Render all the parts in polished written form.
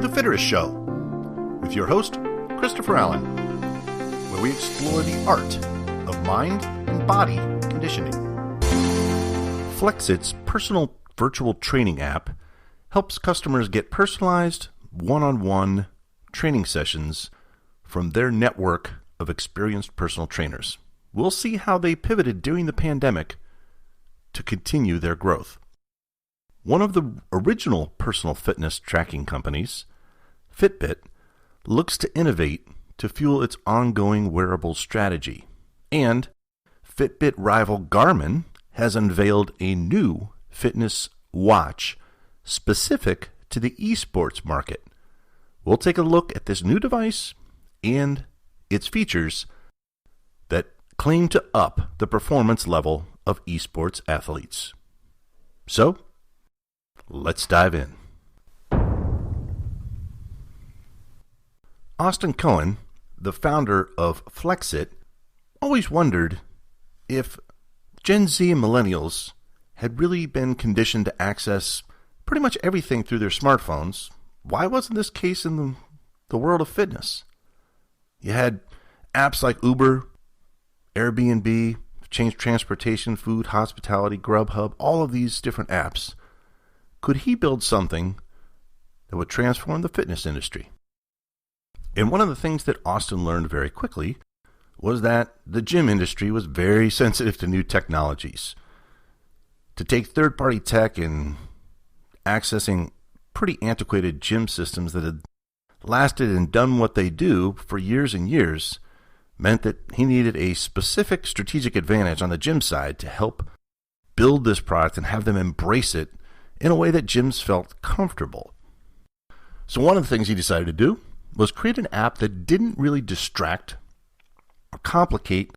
The Fitterist Show with your host, Christopher Allen, where we explore the art of mind and body conditioning. FlexIt's personal virtual training app helps customers get personalized, one-on-one training sessions from their network of experienced personal trainers. We'll see how they pivoted during the pandemic to continue their growth. One of the original personal fitness tracking companies, Fitbit, looks to innovate to fuel its ongoing wearables strategy. And Fitbit rival Garmin has unveiled a new fitness watch specific to the eSports market. We'll take a look at this new device and its features that claim to up the performance level of eSports athletes. So, let's dive in. Austin Cohen, the founder of FlexIt, always wondered if Gen Z and millennials had really been conditioned to access pretty much everything through their smartphones. Why wasn't this case in the world of fitness? You had apps like Uber, Airbnb, change transportation, food, hospitality, Grubhub, all of these different apps. Could he build something that would transform the fitness industry? And one of the things that Austin learned very quickly was that the gym industry was very sensitive to new technologies. To take third-party tech and accessing pretty antiquated gym systems that had lasted and done what they do for years and years meant that he needed a specific strategic advantage on the gym side to help build this product and have them embrace it in a way that gyms felt comfortable. So one of the things he decided to do was create an app that didn't really distract or complicate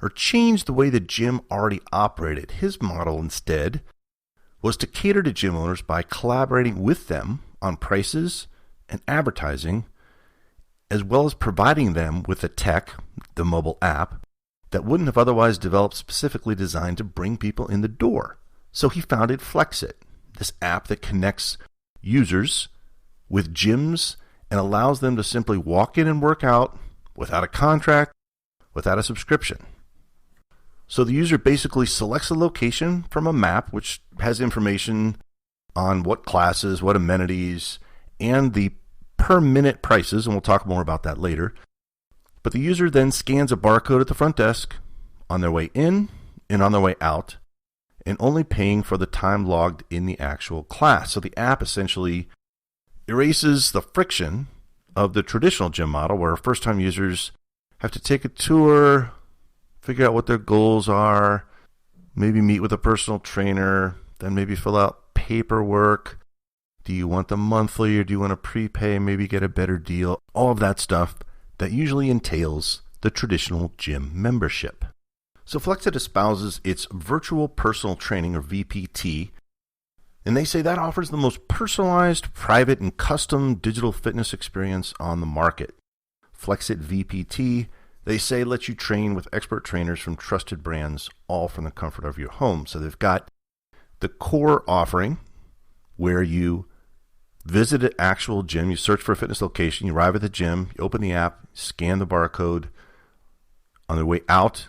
or change the way the gym already operated. His model instead was to cater to gym owners by collaborating with them on prices and advertising, as well as providing them with the tech, the mobile app, that wouldn't have otherwise developed specifically designed to bring people in the door. So he founded FlexIt, this app that connects users with gyms and allows them to simply walk in and work out without a contract, without a subscription. So the user basically selects a location from a map which has information on what classes, what amenities, and the per minute prices, and we'll talk more about that later. But the user then scans a barcode at the front desk on their way in and on their way out, and only paying for the time logged in the actual class. So the app essentially erases the friction of the traditional gym model where first-time users have to take a tour, figure out what their goals are, maybe meet with a personal trainer, then maybe fill out paperwork. Do you want the monthly or do you want to prepay, maybe get a better deal? All of that stuff that usually entails the traditional gym membership. So FlexIt espouses its virtual personal training, or VPT, and they say that offers the most personalized, private, and custom digital fitness experience on the market. FlexIt VPT, they say, lets you train with expert trainers from trusted brands, all from the comfort of your home. So they've got the core offering where you visit an actual gym, you search for a fitness location, you arrive at the gym, you open the app, scan the barcode. On the way out,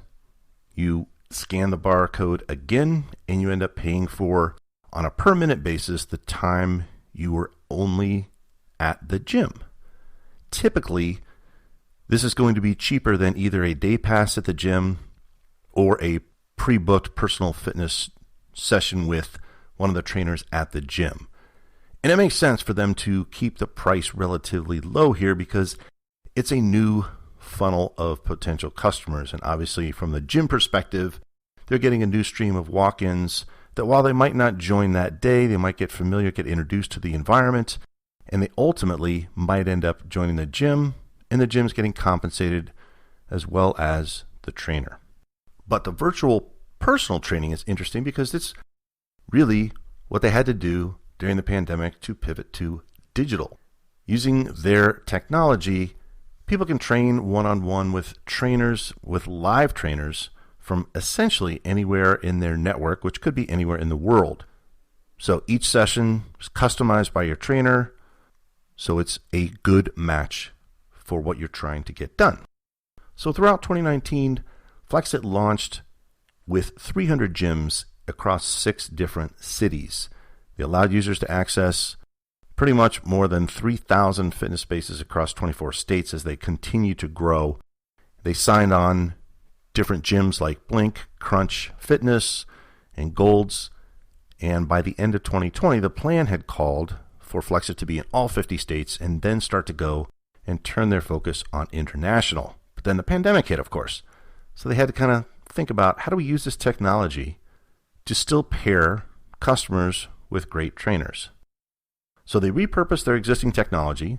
you scan the barcode again, and you end up paying for, on a per minute basis, the time you were only at the gym. Typically, this is going to be cheaper than either a day pass at the gym or a pre-booked personal fitness session with one of the trainers at the gym. And it makes sense for them to keep the price relatively low here because it's a new funnel of potential customers. And obviously, from the gym perspective, they're getting a new stream of walk-ins that while they might not join that day, they might get familiar, get introduced to the environment, and they ultimately might end up joining the gym, and the gym's getting compensated as well as the trainer. But the virtual personal training is interesting because it's really what they had to do during the pandemic to pivot to digital. Using their technology, people can train one-on-one with trainers, with live trainers from essentially anywhere in their network, which could be anywhere in the world. So each session is customized by your trainer. So it's a good match for what you're trying to get done. So throughout 2019, FlexIt launched with 300 gyms across 6 different cities. They allowed users to access pretty much more than 3,000 fitness spaces across 24 states as they continue to grow. They signed on different gyms like Blink, Crunch Fitness, and Golds. And by the end of 2020, the plan had called for FlexIt to be in all 50 states and then start to go and turn their focus on international. But then the pandemic hit, of course. So they had to kind of think about, how do we use this technology to still pair customers with great trainers? So they repurposed their existing technology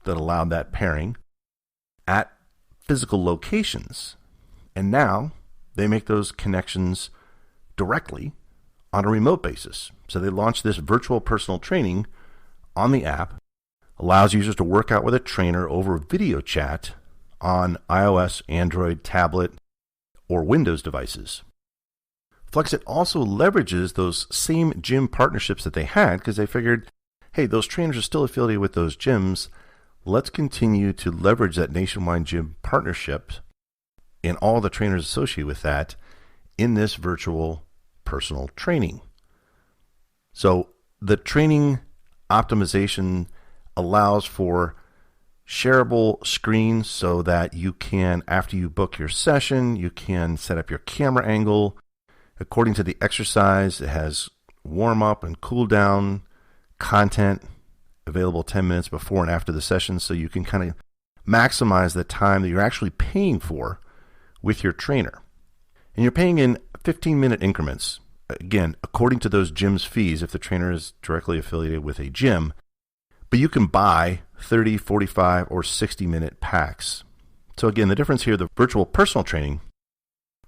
that allowed that pairing at physical locations. And now they make those connections directly on a remote basis. So they launched this virtual personal training on the app, allows users to work out with a trainer over video chat on iOS, Android, tablet, or Windows devices. FlexIt also leverages those same gym partnerships that they had because they figured, hey, those trainers are still affiliated with those gyms. Let's continue to leverage that nationwide gym partnership and all the trainers associated with that in this virtual personal training. So the training optimization allows for shareable screens so that you can, after you book your session, you can set up your camera angle according to the exercise. It has warm up and cool down content available 10 minutes before and after the session, so you can kind of maximize the time that you're actually paying for with your trainer. And you're paying in 15-minute increments, again, according to those gyms' fees if the trainer is directly affiliated with a gym. But you can buy 30, 45, or 60-minute packs. So again, the difference here, the virtual personal training,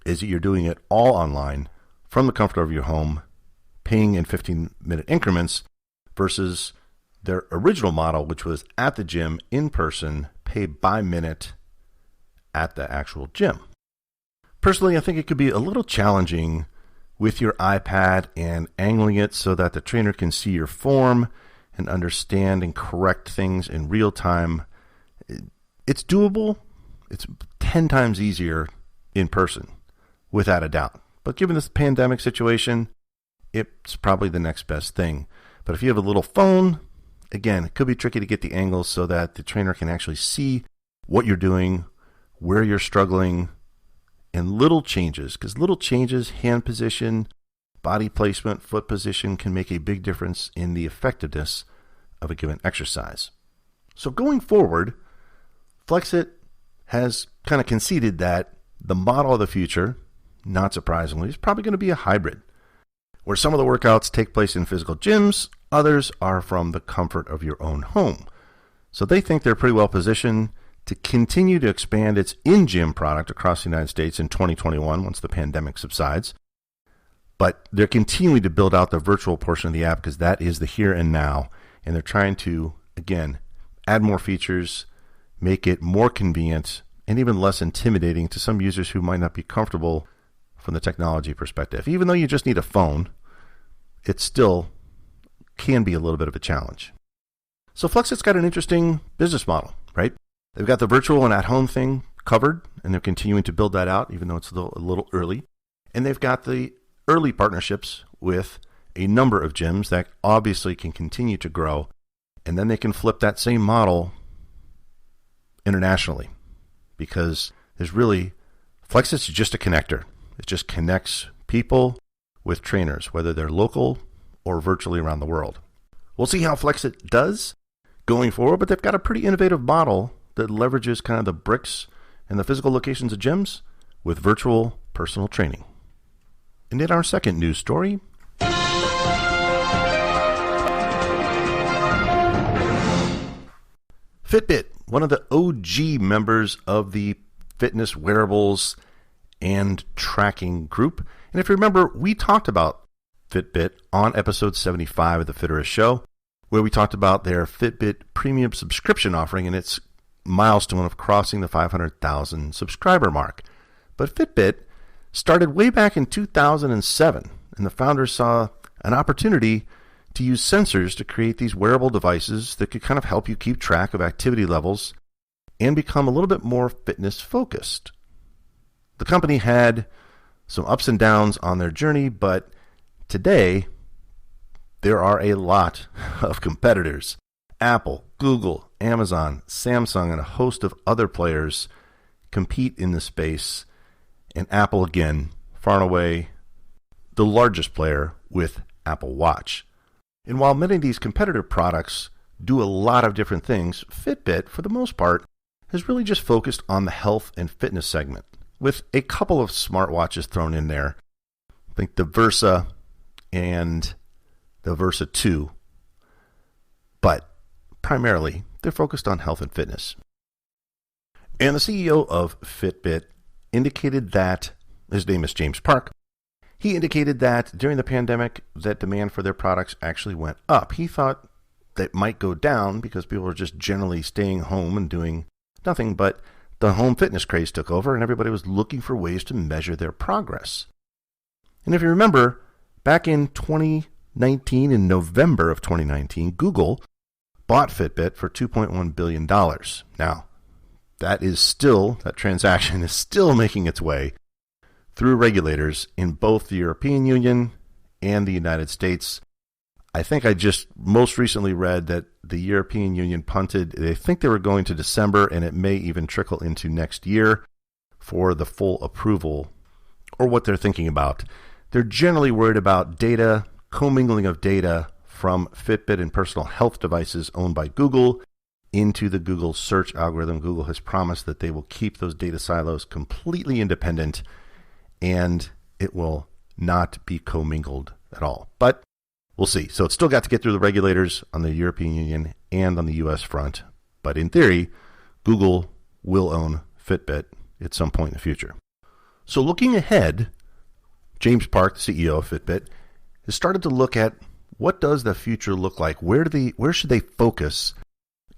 is that you're doing it all online from the comfort of your home, paying in 15-minute increments, versus their original model, which was at the gym in person, pay by minute at the actual gym. Personally, I think it could be a little challenging with your iPad and angling it so that the trainer can see your form and understand and correct things in real time. It's doable. It's 10 times easier in person, without a doubt. But given this pandemic situation, it's probably the next best thing. But if you have a little phone, again, it could be tricky to get the angles so that the trainer can actually see what you're doing, where you're struggling, and little changes, because little changes, hand position, body placement, foot position, can make a big difference in the effectiveness of a given exercise. So going forward, FlexIt has kind of conceded that the model of the future, not surprisingly, is probably going to be a hybrid, where some of the workouts take place in physical gyms, others are from the comfort of your own home. So they think they're pretty well positioned to continue to expand its in-gym product across the United States in 2021 once the pandemic subsides. But they're continuing to build out the virtual portion of the app because that is the here and now. And they're trying to, again, add more features, make it more convenient, and even less intimidating to some users who might not be comfortable from the technology perspective. Even though you just need a phone, it still can be a little bit of a challenge. So FlexIt's got an interesting business model, right? They've got the virtual and at-home thing covered, and they're continuing to build that out, even though it's a little early. And they've got the early partnerships with a number of gyms that obviously can continue to grow, and then they can flip that same model internationally, because there's really, FlexIt's just a connector. It just connects people with trainers, whether they're local or virtually around the world. We'll see how FlexIt does going forward, but they've got a pretty innovative model that leverages kind of the bricks and the physical locations of gyms with virtual personal training. And in our second news story, Fitbit, one of the OG members of the fitness wearables and tracking group. And if you remember, we talked about Fitbit on episode 75 of the Fitterist Show, where we talked about their Fitbit premium subscription offering and its milestone of crossing the 500,000 subscriber mark. But Fitbit started way back in 2007, and the founders saw an opportunity to use sensors to create these wearable devices that could kind of help you keep track of activity levels and become a little bit more fitness focused. The company had some ups and downs on their journey, but today there are a lot of competitors. Apple, Google, Amazon, Samsung, and a host of other players compete in this space, and Apple, again, far and away the largest player with Apple Watch. And while many of these competitor products do a lot of different things, Fitbit, for the most part, has really just focused on the health and fitness segment, with a couple of smartwatches thrown in there. I think the Versa and the Versa 2, but primarily they're focused on health and fitness. And the CEO of Fitbit indicated that, his name is James Park, he indicated that during the pandemic that demand for their products actually went up. He thought that might go down because people are just generally staying home and doing nothing, but the home fitness craze took over and everybody was looking for ways to measure their progress. And if you remember, back in 2019, in November of 2019, Google bought Fitbit for $2.1 billion. Now, that transaction is still making its way through regulators in both the European Union and the United States. I think I just most recently read that the European Union punted. They think they were going to December, and it may even trickle into next year for the full approval, or what they're thinking about. They're generally worried about data, commingling of data from Fitbit and personal health devices owned by Google into the Google search algorithm. Google has promised that they will keep those data silos completely independent, and it will not be commingled at all. But we'll see. So it's still got to get through the regulators on the European Union and on the U.S. front. But in theory, Google will own Fitbit at some point in the future. So looking ahead, James Park, the CEO of Fitbit, has started to look at what does the future look like? Where should they focus,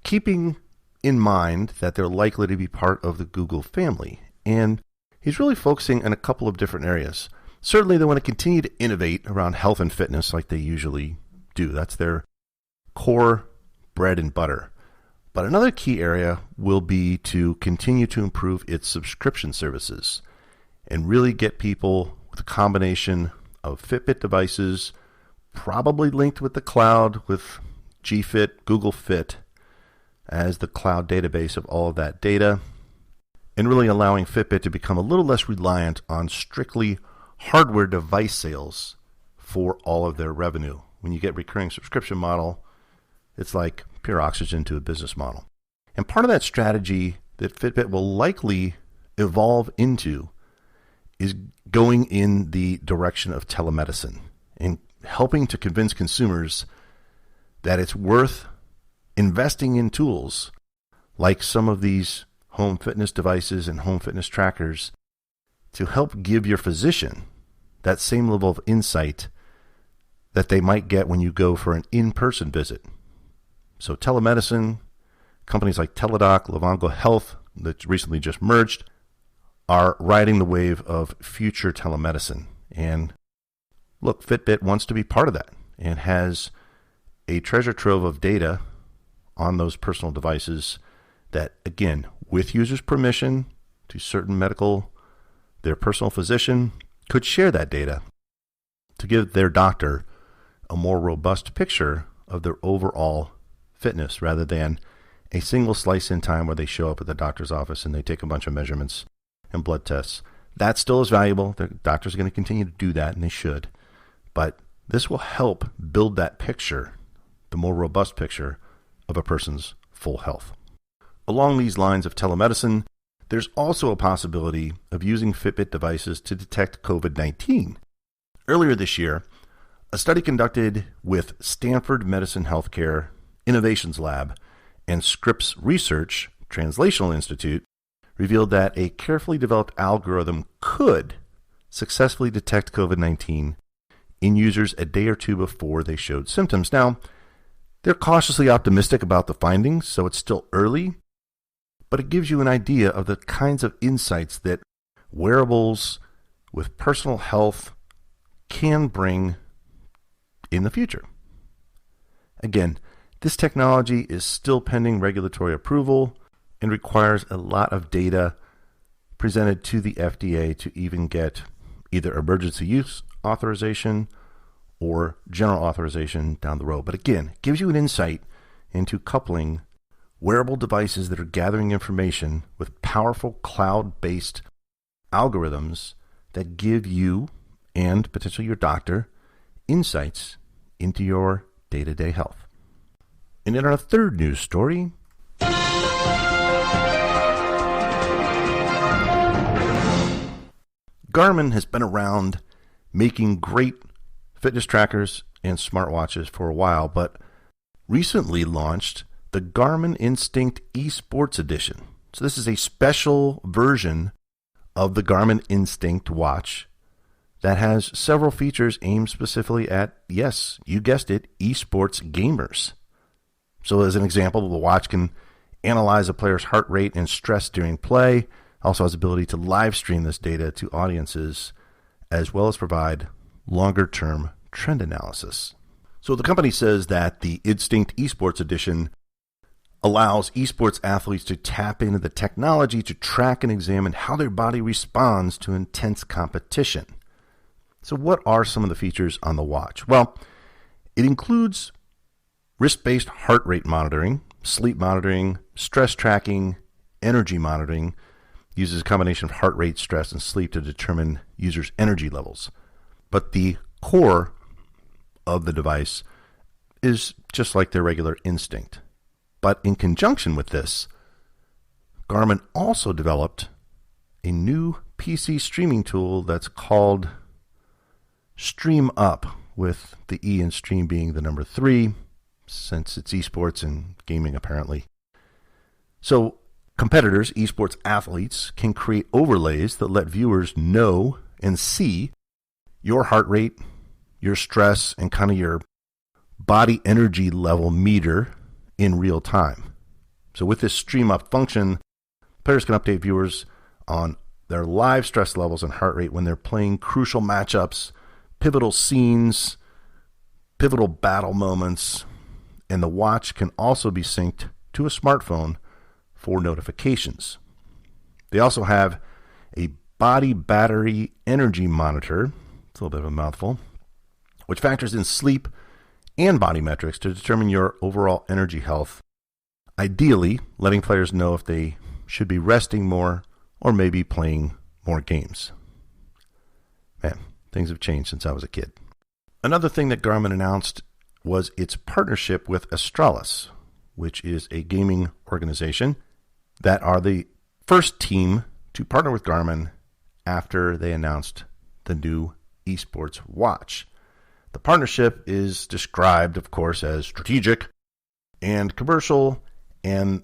keeping in mind that they're likely to be part of the Google family? And he's really focusing on a couple of different areas. Certainly, they want to continue to innovate around health and fitness like they usually do. That's their core bread and butter. But another key area will be to continue to improve its subscription services and really get people with a combination of Fitbit devices, probably linked with the cloud with G-Fit, Google Fit, as the cloud database of all of that data, and really allowing Fitbit to become a little less reliant on strictly hardware device sales for all of their revenue. When you get recurring subscription model, it's like pure oxygen to a business model. And part of that strategy that Fitbit will likely evolve into is going in the direction of telemedicine and helping to convince consumers that it's worth investing in tools like some of these home fitness devices and home fitness trackers to help give your physician that same level of insight that they might get when you go for an in-person visit. So telemedicine, companies like Teladoc, Livongo Health, that recently just merged, are riding the wave of future telemedicine. And look, Fitbit wants to be part of that and has a treasure trove of data on those personal devices that, again, with users' permission to certain their personal physician, could share that data to give their doctor a more robust picture of their overall fitness rather than a single slice in time where they show up at the doctor's office and they take a bunch of measurements and blood tests. That still is valuable. The doctors are going to continue to do that, and they should. But this will help build that picture, the more robust picture of a person's full health. Along these lines of telemedicine, there's also a possibility of using Fitbit devices to detect COVID-19. Earlier this year, a study conducted with Stanford Medicine Healthcare Innovations Lab and Scripps Research Translational Institute revealed that a carefully developed algorithm could successfully detect COVID-19 in users a day or two before they showed symptoms. Now, they're cautiously optimistic about the findings, so it's still early, but it gives you an idea of the kinds of insights that wearables with personal health can bring in the future. Again, this technology is still pending regulatory approval and requires a lot of data presented to the FDA to even get either emergency use authorization or general authorization down the road. But again, it gives you an insight into coupling wearable devices that are gathering information with powerful cloud-based algorithms that give you and potentially your doctor insights into your day-to-day health. And in our third news story, Garmin has been around making great fitness trackers and smartwatches for a while, but recently launched the Garmin Instinct eSports Edition. So this is a special version of the Garmin Instinct watch that has several features aimed specifically at, yes, you guessed it, esports gamers. So as an example, the watch can analyze a player's heart rate and stress during play, also has the ability to live stream this data to audiences, as well as provide longer-term trend analysis. So the company says that the Instinct eSports Edition allows esports athletes to tap into the technology to track and examine how their body responds to intense competition. So what are some of the features on the watch? Well, it includes wrist-based heart rate monitoring, sleep monitoring, stress tracking, energy monitoring, uses a combination of heart rate, stress, and sleep to determine users' energy levels. But the core of the device is just like their regular Instinct. But in conjunction with this, Garmin also developed a new PC streaming tool that's called Stream Up, with the E in stream being the number 3, since it's esports and gaming apparently. So competitors, esports athletes, can create overlays that let viewers know and see your heart rate, your stress, and kind of your body energy level meter in real time. So with this Stream Up function, players can update viewers on their live stress levels and heart rate when they're playing crucial matchups, pivotal scenes, pivotal battle moments, and the watch can also be synced to a smartphone for notifications. They also have a body battery energy monitor, it's a little bit of a mouthful, which factors in sleep and body metrics to determine your overall energy health, ideally letting players know if they should be resting more or maybe playing more games. Man, things have changed since I was a kid. Another thing that Garmin announced was its partnership with Astralis, which is a gaming organization that are the first team to partner with Garmin after they announced the new esports watch. The partnership is described, of course, as strategic and commercial, and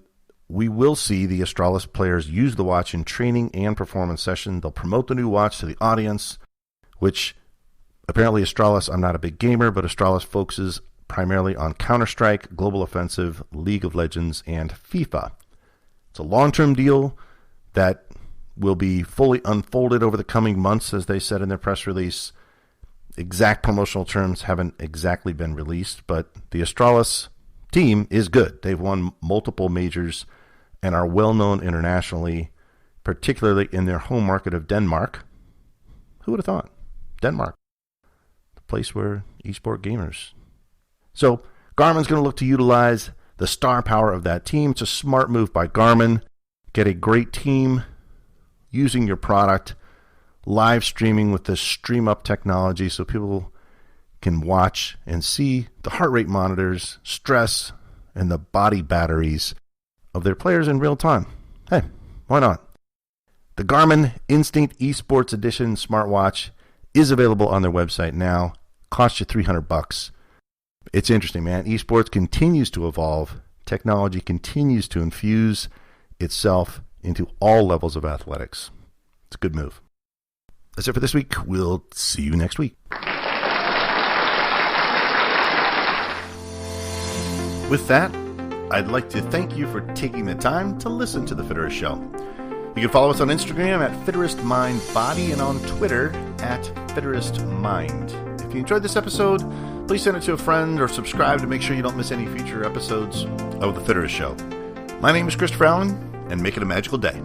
we will see the Astralis players use the watch in training and performance session. They'll promote the new watch to the audience, which apparently Astralis, I'm not a big gamer, but Astralis focuses primarily on Counter-Strike, Global Offensive, League of Legends, and FIFA. It's a long-term deal that will be fully unfolded over the coming months, as they said in their press release. Exact promotional terms haven't exactly been released, but the Astralis team is good. They've won multiple majors and are well known internationally, particularly in their home market of Denmark. Who would have thought? Denmark, the place where esport gamers. So Garmin's going to look to utilize the star power of that team. It's a smart move by Garmin. Get a great team using your product, live streaming with this Stream Up technology so people can watch and see the heart rate monitors, stress, and the body batteries of their players in real time. Hey, why not? The Garmin Instinct eSports Edition smartwatch is available on their website now. Costs you $300. It's interesting, man. Esports continues to evolve. Technology continues to infuse itself into all levels of athletics. It's a good move. That's it for this week. We'll see you next week. With that, I'd like to thank you for taking the time to listen to The Fitterist Show. You can follow us on Instagram at FitteristMindBody and on Twitter at FitteristMind. If you enjoyed this episode, please send it to a friend or subscribe to make sure you don't miss any future episodes of The Fitterist Show. My name is Christopher Allen, and make it a magical day.